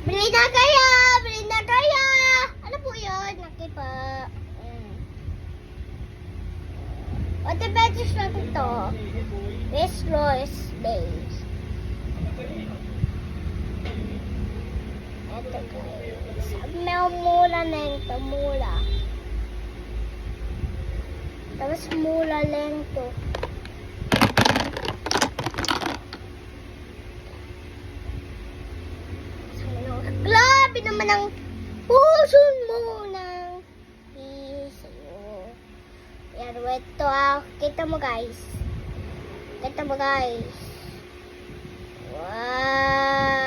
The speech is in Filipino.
Bili na kayo! Bili na kayo! Ano po yun? Laki pa. What the betis lang ito? West Royce Base. Ito guys. Mura na ito. Mura. Tapos mura lang ito. Grabe naman ang puson mo ng piso. Yan, ito kita mo guys. Kita mo guys. Wow.